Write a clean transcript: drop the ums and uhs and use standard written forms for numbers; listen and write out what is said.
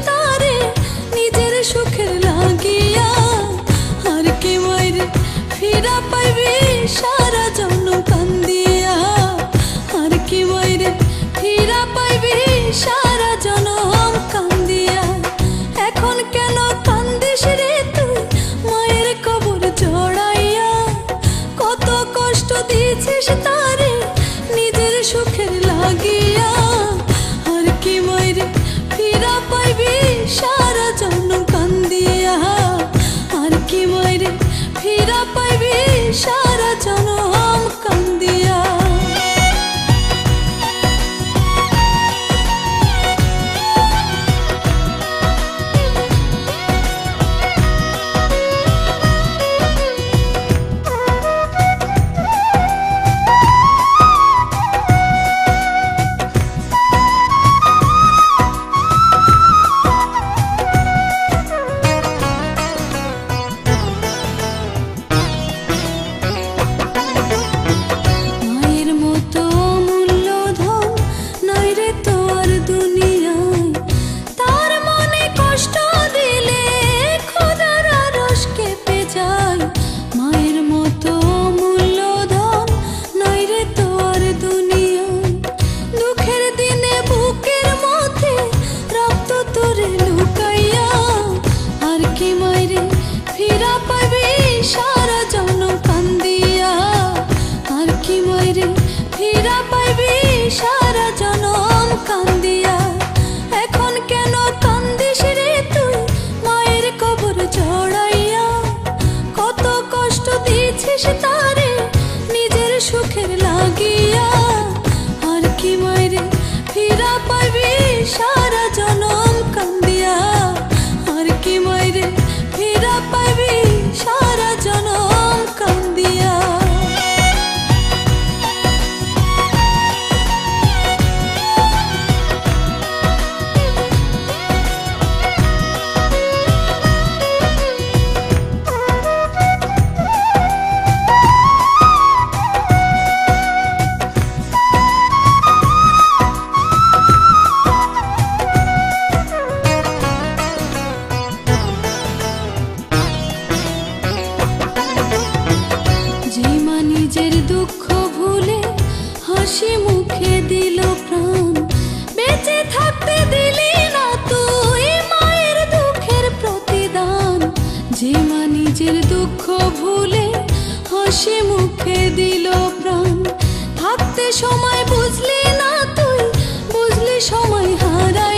তারে নিজের সুখের লাগিয়া আর কি মাইরে ফিরা পাইবি সারা জন্ম কান্দিয়া আর কি মাইরে ফিরা পাইবি সারা জনম কান্দিয়া এখন কেন কান্দিস রে তুই মায়ের কবর জড়াইয়া কত কষ্ট দিয়েছিস তারে নিজের সুখের লাগিয়া আর কি মাইরে ফিরা পাইবি সারা জন্ম কান্দিয়া আর কি মাইরে ফিরা পাইবি সারা জনম কান্দিয়া সারা জনম কান্দিয়া এখন কেন কান্দিস রে তুই মায়ের কবর জড়াইয়া কত কষ্ট দিয়েছিস তারে নিজের সুখের লাগিয়া আর কি মায়েরে ফিরা পাইবি সারা জনম কান্দিয়া আর কি মায়েরে ফিরা পাইবি সারা জনম কান্দিয়া নিজের দুঃখ ভুলে হাসি মুখে দিল প্রাণ বেঁচে থাকতে দিলি না তুই মায়ের দুঃখের প্রতিদান যে মা নিজের দুঃখ ভুলে হাসি মুখে দিল প্রাণ থাকতে সময় বুঝলি না তুই বুঝলি সময় হারাই